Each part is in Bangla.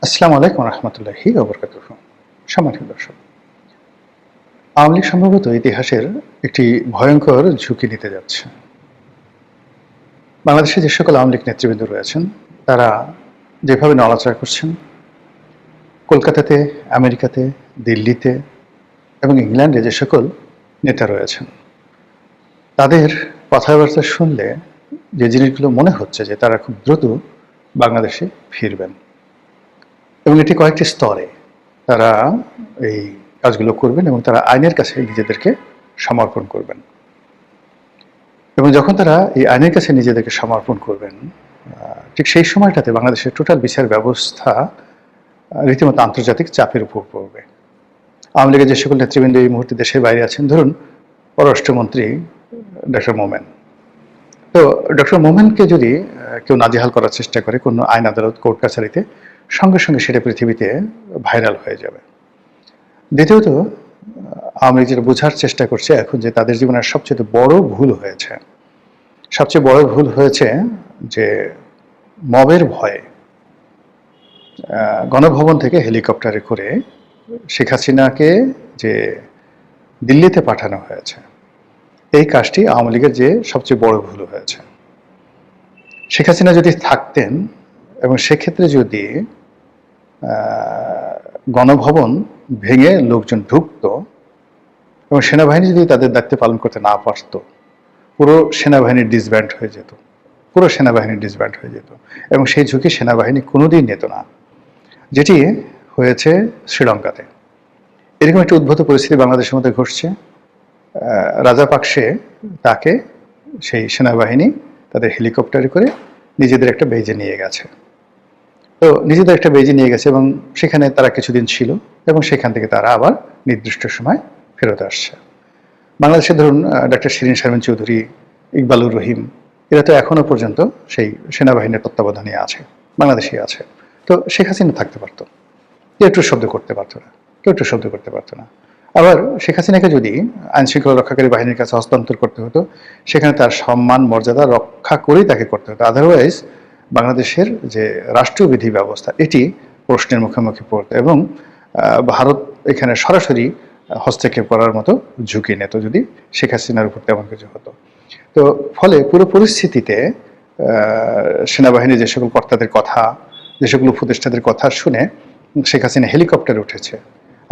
আসসালামু আলাইকুম রহমতুল্লাহি ওবরকাতুহ। সম্মানিত দর্শক, আওয়ামী লীগ সম্ভবত ইতিহাসের একটি ভয়ঙ্কর ঝুঁকি নিতে যাচ্ছে। বাংলাদেশে যে সকল আওয়ামী লীগ নেতৃবৃন্দ রয়েছেন তারা যেভাবে নড়াচড়া করছেন, কলকাতাতে, আমেরিকাতে, দিল্লিতে এবং ইংল্যান্ডে যে সকল নেতা রয়েছেন তাদের কথাবার্তা শুনলে যে জিনিসগুলো মনে হচ্ছে যে তারা খুব দ্রুত বাংলাদেশে ফিরবেন এবং এটি কয়েকটি স্তরে তারা এই কাজগুলো করবেন এবং তারা আইনের কাছে নিজেদেরকে সমর্পণ করবেন। এবং যখন তারা এই আইনের কাছে নিজেদেরকে সমর্পণ করবেন, ঠিক সেই সময়টাতে বাংলাদেশের টোটাল বিচার ব্যবস্থা রীতিমতো আন্তর্জাতিক চাপের উপর পড়বে। আওয়ামী লীগের যে সকল নেতৃবৃন্দ এই মুহূর্তে দেশের বাইরে আছেন, ধরুন পররাষ্ট্রমন্ত্রী ডক্টর মোমেন, তো ডক্টর মোমেনকে যদি কেউ নাজেহাল করার চেষ্টা করে কোনো আইন আদালত কোর্ট কাছারিতে, সঙ্গে সঙ্গে সেটা পৃথিবীতে ভাইরাল হয়ে যাবে। দ্বিতীয়ত, আওয়ামী লীগ যেটা বোঝার চেষ্টা করছে এখন যে তাদের জীবনের সবচেয়ে বড় ভুল হয়েছে, সবচেয়ে বড় ভুল হয়েছে যে মবের ভয়ে গণভবন থেকে হেলিকপ্টারে করে শেখ হাসিনাকে যে দিল্লিতে পাঠানো হয়েছে, এই কাজটি আওয়ামী লীগের যে সবচেয়ে বড় ভুল হয়েছে। শেখ হাসিনা যদি থাকতেন এবং সেক্ষেত্রে যদি গণভবন ভেঙে লোকজন ঢুকত এবং সেনাবাহিনী যদি তাদের দায়িত্ব পালন করতে না পারত, পুরো সেনাবাহিনী ডিসব্যান্ড হয়ে যেত, পুরো সেনাবাহিনী ডিসব্যান্ড হয়ে যেত এবং সেই ঝুঁকি সেনাবাহিনী কোনোদিন নিত না, যেটি হয়েছে শ্রীলঙ্কাতে। এরকম একটি উদ্ভূত পরিস্থিতি বাংলাদেশের মধ্যে ঘটছে। রাজাপাকসে তাকে সেই সেনাবাহিনী তাদের হেলিকপ্টারে করে নিজেদের একটা বেজে নিয়ে গেছে। তো নিজেদের একটা বেজে নিয়ে গেছে এবং সেখানে তারা কিছুদিন ছিল এবং সেখান থেকে তারা আবার নির্দিষ্ট সময় ফেরত আসছে। বাংলাদেশে ধরুন ডক্টর শিরিন শারমিন চৌধুরী, ইকবালুর রহিম, এরা তো এখনো পর্যন্ত সেই সেনাবাহিনীর তত্ত্বাবধানে আছে, বাংলাদেশে আছে। তো শেখ হাসিনা থাকতে পারতো, কেউ একটু শব্দ করতে পারতো না, কেউ একটু শব্দ করতে পারতো না। আবার শেখ হাসিনাকে যদি আইন শৃঙ্খলা রক্ষাকারী বাহিনীর কাছে হস্তান্তর করতে হতো, সেখানে তার সম্মান মর্যাদা রক্ষা করেই তাকে করতে হতো। আদারওয়াইজ বাংলাদেশের যে রাষ্ট্রবিধি ব্যবস্থা এটি প্রশ্নের মুখোমুখি পড়তো এবং ভারত এখানে সরাসরি হস্তক্ষেপ করার মতো ঝুঁকি নিত যদি শেখ হাসিনার উপর তেমন কিছু হতো। তো ফলে পুরো পরিস্থিতিতে সেনাবাহিনীর যে সকল কর্তাদের কথা, যে সকল উপদেষ্টাদের কথা শুনে শেখ হাসিনা হেলিকপ্টারে উঠেছে,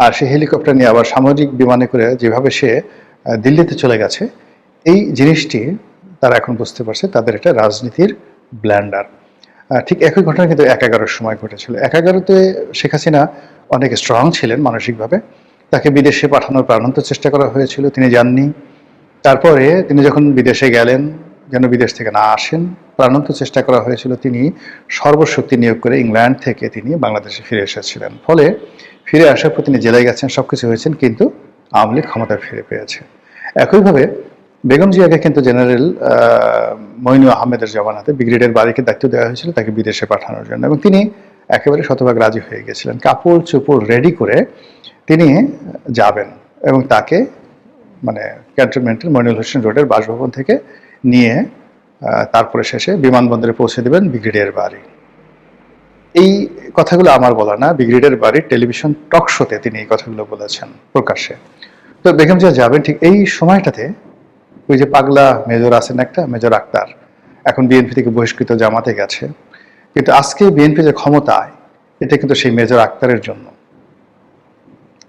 আর সেই হেলিকপ্টার নিয়ে আবার সামরিক বিমানে করে যেভাবে সে দিল্লিতে চলে গেছে, এই জিনিসটি তারা এখন বুঝতে পারছে তাদের একটা রাজনীতির ব্ল্যান্ডার। ঠিক একই ঘটনা কিন্তু ১১-র সময় ঘটেছিল। ১১-তে শেখ হাসিনা অনেক স্ট্রং ছিলেন মানসিকভাবে, তাকে বিদেশে পাঠানোর প্রাণান্ত চেষ্টা করা হয়েছিল, তিনি যাননি। তারপরে তিনি যখন বিদেশে গেলেন, যেন বিদেশ থেকে না আসেন, প্রাণান্ত চেষ্টা করা হয়েছিল, তিনি সর্বশক্তি নিয়োগ করে ইংল্যান্ড থেকে তিনি বাংলাদেশে ফিরে এসেছিলেন। ফলে ফিরে আসার পর তিনি জেলায় গেছেন, সবকিছু হয়েছেন, কিন্তু আওয়ামী লীগ ক্ষমতায় ফিরে পেয়েছে। একইভাবে বেগম জিয়াকে কিন্তু জেনারেল মইনু আহমেদের জমানাতে ব্রিগেডের বাড়িকে দায়িত্ব দেওয়া হয়েছিল তাকে বিদেশে পাঠানোর জন্য, এবং তিনি একেবারে শতভাগ রাজি হয়ে গেছিলেন। কাপড় চোপড় রেডি করে তিনি যাবেন এবং তাকে মানে ক্যান্টনমেন্টের মইনুল হোসেন রোডের বাসভবন থেকে নিয়ে তারপরে শেষে বিমানবন্দরে পৌঁছে দেবেন ব্রিগেডিয়ার বাড়ি। এই কথাগুলো আমার বলা না, ব্রিগেডিয়ার বাড়ির টেলিভিশন টক শোতে তিনি এই কথাগুলো বলেছেন প্রকাশ্যে। তো বেগম জিয়া যাবেন ঠিক এই সময়টাতে ওই যে পাগলা মেজর আছেন একটা, মেজর আক্তার, এখন বিএনপি থেকে বহিষ্কৃত, জামাতে গেছে, কিন্তু আজকে বিএনপি যে ক্ষমতায়, এটা কিন্তু সেই মেজর আক্তারের জন্য।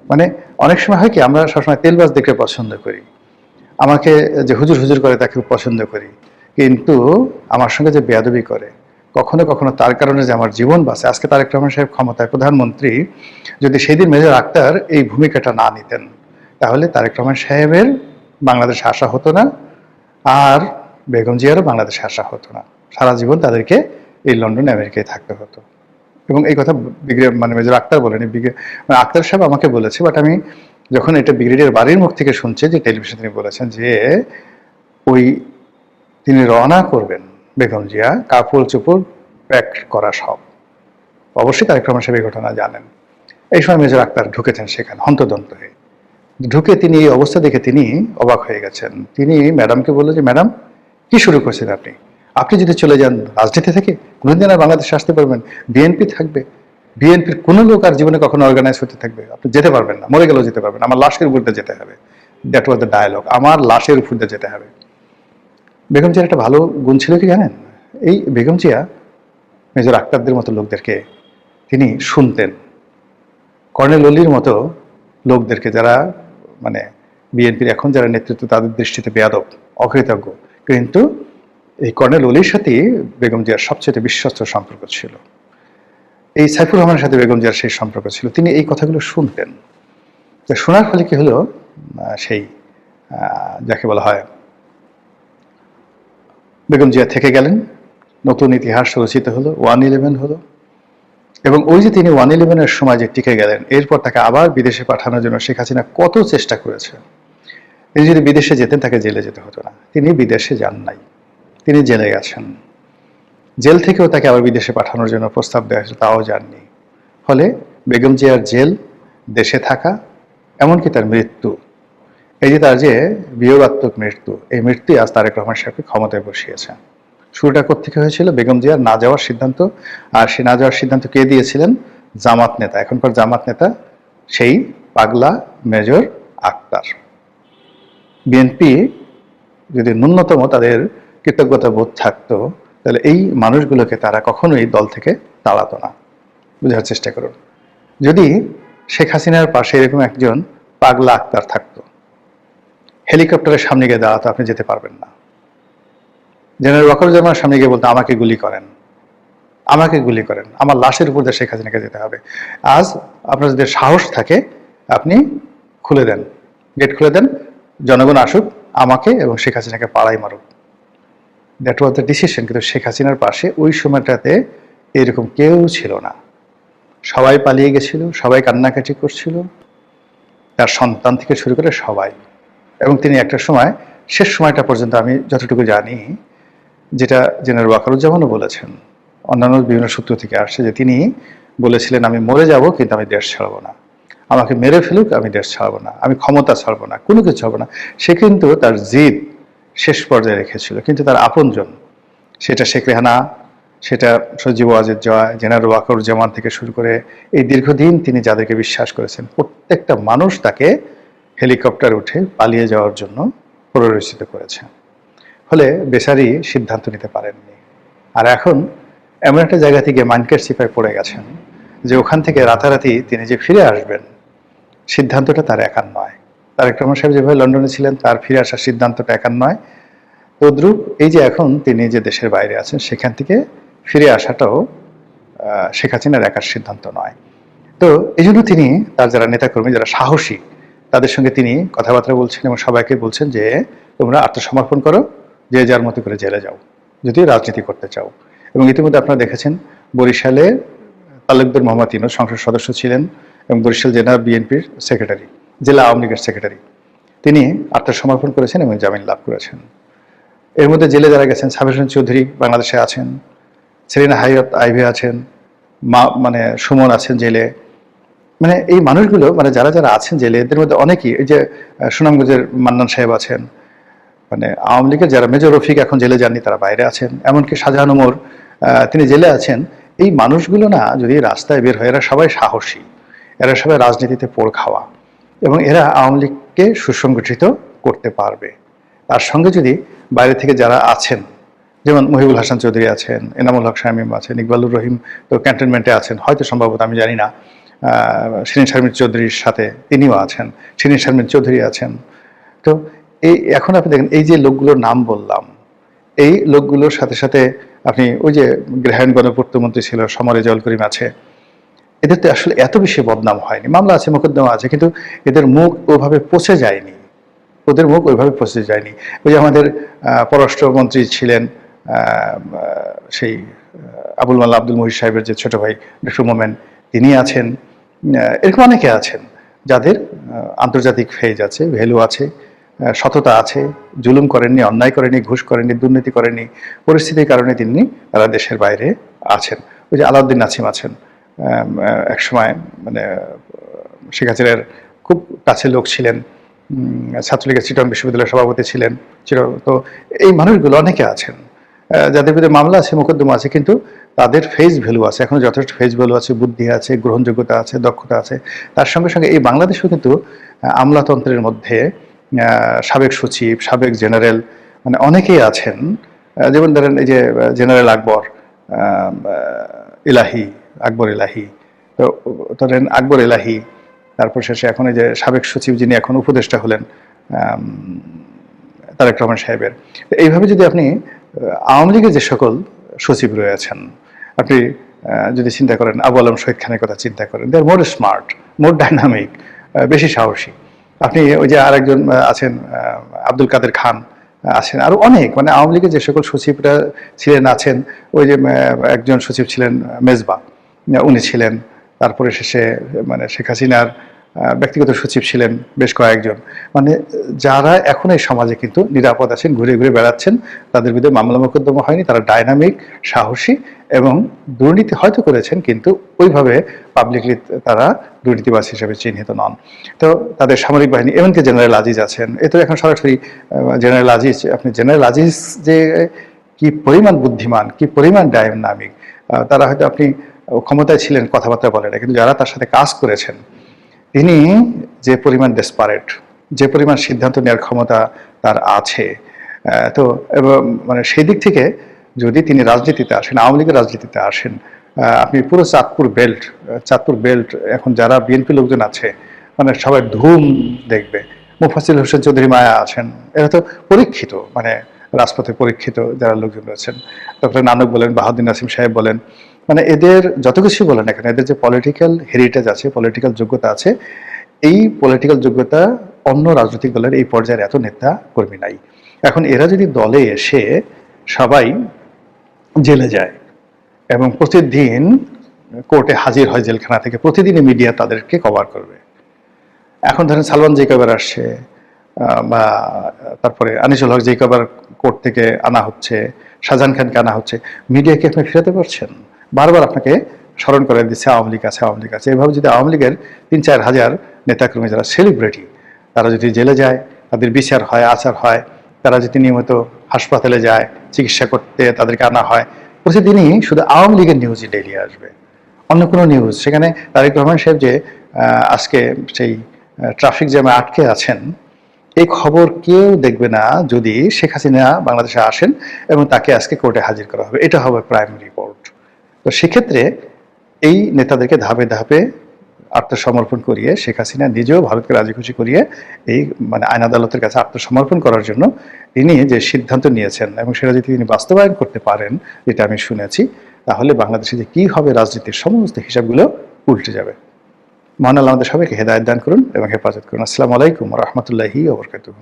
মানে অনেক সময় হয় কি, আমরা সবসময় তেলবাজ দেখে পছন্দ করি, আমাকে যে হুজুর হুজুর করে তাকে পছন্দ করি, কিন্তু আমার সঙ্গে যে বেয়াদবি করে, কখনো কখনো তার কারণে যে আমার জীবন বাঁচে। আজকে তারেক রহমান সাহেব ক্ষমতায়, প্রধানমন্ত্রী, যদি সেই দিন মেজর আক্তার এই ভূমিকাটা না নিতেন, তাহলে তারেক রহমান সাহেবের বাংলাদেশে আসা হতো না, আর বেগম জিয়ারও বাংলাদেশে আসা হতো না। সারা জীবন তাদেরকে এই লন্ডন আমেরিকায় থাকতে হতো। এবং এই কথা মানে মেজর আক্তার বলেনি, মানে আক্তার সাহেব আমাকে বলেছে, বাট আমি যখন এটা ব্রিগেডিয়ার বাড়ির মুখ থেকে শুনছি, যে টেলিভিশনে তিনি বলেছেন যে ওই তিনি রওনা করবেন বেগম জিয়া, কাপড় চোপড় প্যাক করা সব। অবশ্যই তারেক রহমান সাহেব এই ঘটনা জানেন। এই সময় মেজর আক্তার ঢুকেছেন সেখানে হন্তদন্ত হয়ে। ঢুকে তিনি এই অবস্থা দেখে তিনি অবাক হয়ে গেছেন। তিনি ম্যাডামকে বললেন যে ম্যাডাম, কি শুরু করছেন আপনি? আপনি যদি চলে যান রাজনীতি থেকে, কোনোদিন আর বাংলাদেশে আসতে পারবেন? বিএনপি থাকবে, বিএনপির কোনো লোক আর জীবনে কখনো অর্গানাইজ হতে থাকবে, আপনি যেতে পারবেন না, মরে গেলেও যেতে পারবেন না, আমার লাশের উপর দিয়ে যেতে হবে। দ্যাট ওয়াজ দ্য ডায়ালগ, আমার লাশের উপর দিয়ে যেতে হবে। বেগম জিয়ার একটা ভালো গুণ ছিল কি জানেন? এই বেগম জিয়া মেজর আক্তারদের মতো লোকদেরকে তিনি শুনতেন। কর্নেল অলির মতো লোকদেরকে, যারা মানে বিএনপির এখন যারা নেতৃত্ব, তাদের দৃষ্টিতে বেয়াদব, অকৃতজ্ঞ, কিন্তু এই কর্নেল অলির সাথে বেগম জিয়ার সবচেয়ে বিশ্বস্ত সম্পর্ক ছিল। এই সাইফুর রহমানের সাথে বেগম জিয়ার সেই সম্পর্ক ছিল। তিনি এই কথাগুলো শুনতেন। শোনার ফলে কি হলো, সেই যাকে বলা হয় বেগম জিয়া থেকে গেলেন, নতুন ইতিহাস রচিত হলো, 1/11 হলো। এবং ওই যে তিনি 1/11-এর সময় যে টিকে গেলেন, এরপর তাকে আবার বিদেশে পাঠানোর জন্য শেখ হাসিনা কত চেষ্টা করেছে। তিনি যদি বিদেশে যেতেন, তাকে জেলে যেতে হতো না। তিনি বিদেশে যান নাই, তিনি জেলে গেছেন। জেল থেকেও তাকে আবার বিদেশে পাঠানোর জন্য প্রস্তাব দেওয়া হয়েছে, তাও যাননি। ফলে বেগম জিয়ার জেল, দেশে থাকা, এমনকি তার মৃত্যু, এই যে তার যে বিয়োগাত্মক মৃত্যু, এই মৃত্যুই আজ তারেক রহমান সাহেবকে ক্ষমতায় বসিয়েছে। শুরুটা কোত্থেকে হয়েছিল? বেগম জিয়ার না যাওয়ার সিদ্ধান্ত। আর সে না যাওয়ার সিদ্ধান্ত কে দিয়েছিলেন? জামাত নেতা, এখনকার জামাত নেতা, সেই পাগলা মেজর আক্তার। বিএনপি যদি ন্যূনতম তাদের কৃতজ্ঞতা বোধ থাকতো, তাহলে এই মানুষগুলোকে তারা কখনোই দল থেকে তাড়াতো না। বোঝার চেষ্টা করুন। যদি শেখ হাসিনার পাশে এরকম একজন পাগলা আক্তার থাকতো, হেলিকপ্টারের সামনে গিয়ে দাঁড়াতো, আপনি যেতে পারবেন না। জেনারেল ওয়াকারুজ্জামানের সামনে গিয়ে বলতো, আমাকে গুলি করেন, আমাকে গুলি করেন, আমার লাশের উপর দিয়ে শেখ হাসিনাকে যেতে হবে। আজ আপনার যদি সাহস থাকে, আপনি খুলে দেন, গেট খুলে দেন, জনগণ আসুক, আমাকে এবং শেখ হাসিনাকে পাড়াই মারুক। That was the decision. কিন্তু শেখ হাসিনার পাশে ওই সময়টাতে এরকম কেউ ছিল না। সবাই পালিয়ে গেছিল, সবাই কান্নাকাটি করছিল, তার সন্তান থেকে শুরু করে সবাই। এবং তিনি একটা সময়, শেষ সময়টা পর্যন্ত আমি যতটুকু জানি, যেটা জেনারেল ওয়াকারুজ্জামানও বলেছেন, অন্যান্য বিভিন্ন সূত্র থেকে আসছে, যে তিনি বলেছিলেন, আমি মরে যাব কিন্তু আমি দেশ ছাড়বো না, আমাকে মেরে ফেলুক আমি দেশ ছাড়বো না, আমি ক্ষমতা ছাড়বো না, কোনো কিছু ছাড়বো না। সে কিন্তু তার জিদ শেষ পর্যায়ে রেখেছিল। কিন্তু তার আপনজন, সেটা শেখ রেহানা, সেটা সজীব ওয়াজেদ জয়, জেনারেল ওয়াকারুজ্জামান থেকে শুরু করে এই দীর্ঘদিন তিনি যাদেরকে বিশ্বাস করেছেন, প্রত্যেকটা মানুষ তাকে হেলিকপ্টার উঠে পালিয়ে যাওয়ার জন্য প্ররোচিত করেছে। ফলে বেচারি সিদ্ধান্ত নিতে পারেননি। আর এখন এমন একটা জায়গা থেকে মাইনকার সিপায় পড়ে গেছেন যে ওখান থেকে রাতারাতি তিনি যে ফিরে আসবেন, সিদ্ধান্তটা তার একার নয়। তারেক রহমান সাহেব যেভাবে লন্ডনে ছিলেন, তার ফিরে আসার সিদ্ধান্তটা একার নয়। তদ্রূপ এই যে এখন তিনি যে দেশের বাইরে আছেন, সেখান থেকে ফিরে আসাটাও শেখ হাসিনার একার সিদ্ধান্ত নয়। তো এই জন্য তিনি তার যারা নেতাকর্মী, যারা সাহসী, তাদের সঙ্গে তিনি কথাবার্তা বলছেন এবং সবাইকে বলছেন যে তোমরা আত্মসমর্পণ করো, যে যার মতো করে জেলে যাও যদি রাজনীতি করতে চাও। এবং ইতিমধ্যে আপনারা দেখেছেন, বরিশালে তালুকদার মোহাম্মদ ইউনূস সংসদ সদস্য ছিলেন এবং বরিশাল জেলা বিএনপির সেক্রেটারি, জেলা আওয়ামী লীগের সেক্রেটারি, তিনি আত্মসমর্পণ করেছেন এবং জামিন লাভ করেছেন। এর মধ্যে জেলে যারা গেছেন, সাবির হোসেন চৌধুরী বাংলাদেশে আছেন, সেলিনা হায়াত আইভি আছেন, সুমন আছেন জেলে। এই মানুষগুলো, যারা যারা আছেন জেলে, এদের মধ্যে অনেকেই, এই যে সুনামগঞ্জের মান্নান সাহেব আছেন, আওয়ামী লীগের যারা, মেজর রফিক এখন জেলে যাননি, তারা বাইরে আছেন, এমনকি শাহজাহান ওমর, তিনি জেলে আছেন। এই মানুষগুলো না যদি রাস্তায় বের হয়, এরা সবাই সাহসী, এরা সবাই রাজনীতিতে পোড় খাওয়া, এবং এরা আওয়ামী লীগকে সুসংগঠিত করতে পারবে। তার সঙ্গে যদি বাইরে থেকে যারা আছেন, যেমন মহিবুল হাসান চৌধুরী আছেন, এনামুল হক শামীম আছেন, ইকবালুর রহিম তো ক্যান্টনমেন্টে আছেন, হয়তো সম্ভবত, আমি জানি না, শিরিন শারমিন চৌধুরীর সাথে তিনিও আছেন, শিরিন শারমিন চৌধুরী আছেন। তো এই এখন আপনি দেখেন, এই যে লোকগুলোর নাম বললাম, এই লোকগুলোর সাথে সাথে আপনি ওই যে গ্রাহায়ণ গণপূর্তমন্ত্রী ছিল সমর রেজাউল করিম আছে, এদের তো আসলে এত বেশি বদনাম হয়নি, মামলা আছে, মোকদ্দমা আছে, কিন্তু এদের মুখ ওইভাবে পচে যায়নি, ওদের মুখ ওইভাবে পচে যায়নি। ওই যে আমাদের পররাষ্ট্রমন্ত্রী ছিলেন সেই আবুল মাল্লা আব্দুল মুহিত সাহেবের যে ছোট ভাই ডক্টর মোমেন, তিনি আছেন, এরকম অনেকে আছেন যাদের আন্তর্জাতিক ফেজ আছে, ভ্যালু আছে, সততা আছে, জুলুম করেননি, অন্যায় করেনি, ঘুষ করেনি, দুর্নীতি করেনি, পরিস্থিতির কারণে তারা দেশের বাইরে আছেন। ওই যে আলাউদ্দিন নাসিম আছেন, একসময় শেখ হাসিনার খুব কাছের লোক ছিলেন, ছাত্রলীগের চিটং বিশ্ববিদ্যালয়ের সভাপতি ছিলেন। তো এই মানুষগুলো অনেকে আছেন যাদের বিরুদ্ধে মামলা আছে, মোকদ্দমা আছে, কিন্তু তাদের ফেস ভ্যালু আছে, এখনো যথেষ্ট ফেস ভ্যালু আছে, বুদ্ধি আছে, গ্রহণযোগ্যতা আছে, দক্ষতা আছে। তার সঙ্গে সঙ্গে এই বাংলাদেশেও কিন্তু আমলাতন্ত্রের মধ্যে সাবেক সচিব, সাবেক জেনারেল, মানে অনেকেই আছেন। যেমন ধরেন এই যে জেনারেল আকবর ইলাহি, আকবর ইলাহি, তো ধরেন আকবর ইলাহি, তারপর শেষে এখন এই যে সাবেক সচিব যিনি এখন উপদেষ্টা হলেন তারেক রহমান সাহেবের। এইভাবে যদি আপনি আওয়ামী লীগের যে সকল সচিব রয়েছেন, আপনি যদি চিন্তা করেন, আবু আলম শহীদ খানের কথা চিন্তা করেন, দে আর মোর স্মার্ট, মোর ডাইনামিক, বেশি সাহসী। আপনি ওই যে আরেকজন আছেন আব্দুল কাদের খান আছেন, আরো অনেক, মানে আওয়ামী লীগের যে সকল সচিবরা ছিলেন আছেন, ওই যে একজন সচিব ছিলেন মেজবা, উনি ছিলেন। তারপরে শেষে মানে শেখ হাসিনার ব্যক্তিগত সচিব ছিলেন বেশ কয়েকজন। মানে যারা এখন এই সমাজে কিন্তু নিরাপদ আছেন, ঘুরে ঘুরে বেড়াচ্ছেন, তাদের বিরুদ্ধে মামলা মোকদ্দমা হয়নি, তারা ডাইনামিক, সাহসী এবং দুর্নীতি হয়তো করেছেন কিন্তু ওইভাবে পাবলিকলি তারা দুর্নীতিবাজ হিসেবে চিহ্নিত নন। তো তাদের সামরিক বাহিনী, এমনকি জেনারেল আজিজ আছেন, এ তো এখন সরাসরি জেনারেল আজিজ, আপনি জেনারেল আজিজ যে কি পরিমাণ বুদ্ধিমান, কি পরিমাণ ডাইনামিক, তারা হয়তো আপনি ক্ষমতায় ছিলেন, কথাবার্তা বলে না, কিন্তু যারা তার সাথে কাজ করেছেন, তিনি যে পরিমাণ ডেসপারেট, যে পরিমাণ সিদ্ধান্ত নেওয়ার ক্ষমতা তার আছে, তো এবং মানে সেই দিক থেকে যদি তিনি রাজনীতিতে আসেন, আওয়ামী লীগের রাজনীতিতে আসেন, আপনি পুরো চাঁদপুর বেল্ট এখন যারা বিএনপি লোকজন আছে, মানে সবাই ধুম দেখবে। মুফাসিল হোসেন চৌধুরী মায়া আছেন, এরা তো পরীক্ষিত, মানে রাজপথে পরীক্ষিত যারা লোকজন রয়েছেন। ডক্টর নানক বলেন, বাহাউদ্দিন নাসিম সাহেব বলেন, মানে এদের যত কিছু বলেন এখানে, এদের যে পলিটিক্যাল হেরিটেজ আছে, পলিটিক্যাল যোগ্যতা আছে, এই পলিটিক্যাল যোগ্যতা অন্য রাজনৈতিক দলের এই পর্যায়ের এত নেতা কর্মী নাই। এখন এরা যদি দলে এসে সবাই জেলে যায় এবং প্রতিদিন কোর্টে হাজির হয় জেলখানা থেকে, প্রতিদিনই মিডিয়া তাদেরকে কভার করবে। এখন ধরেন সালমান যে কবার আসছে, বা তারপরে আনিসুল হক যে কবার কোর্ট থেকে আনা হচ্ছে, শাহজাহান খানকে আনা হচ্ছে, মিডিয়াকে আপনি ফেরাতে পারছেন? বারবার আপনাকে স্মরণ করে দিচ্ছে আওয়ামী লীগ আছে, আওয়ামী লীগ আছে। এভাবে যদি আওয়ামী লীগের ৩-৪ হাজার নেতাকর্মী যারা সেলিব্রিটি, তারা যদি জেলে যায়, তাদের বিচার হয়, আচার হয়, তারা যদি নিয়মিত হাসপাতালে যায় চিকিৎসা করতে, তাদেরকে আনা হয়, প্রতিদিনই শুধু আওয়ামী লীগের নিউজই ডেইলি আসবে, অন্য কোনো নিউজ। সেখানে তারেক রহমান সাহেব যে আজকে সেই ট্রাফিক জ্যামে আটকে আছেন, এই খবর কেউ দেখবে না যদি শেখ হাসিনা বাংলাদেশে আসেন এবং তাকে আজকে কোর্টে হাজির করা হবে, এটা হবে প্রাইম রিপোর্ট। তো সেক্ষেত্রে এই নেতাদেরকে ধাপে ধাপে আত্মসমর্পণ করিয়ে, শেখ হাসিনা নিজেও ভারতকে রাজি খুশি করিয়ে এই মানে আইন আদালতের কাছে আত্মসমর্পণ করার জন্য তিনি যে সিদ্ধান্ত নিয়েছেন, এবং সেটা যদি তিনি বাস্তবায়ন করতে পারেন, যেটা আমি শুনেছি, তাহলে বাংলাদেশে যে কী হবে রাজনীতির সমস্ত হিসাবগুলো উল্টে যাবে। মহান আল্লাহ আমাদের সবাইকে হেদায়েত দান করুন এবং হেফাজত করুন। আসসালামু আলাইকুম ওয়া রাহমাতুল্লাহি ওয়া বারাকাতুহু।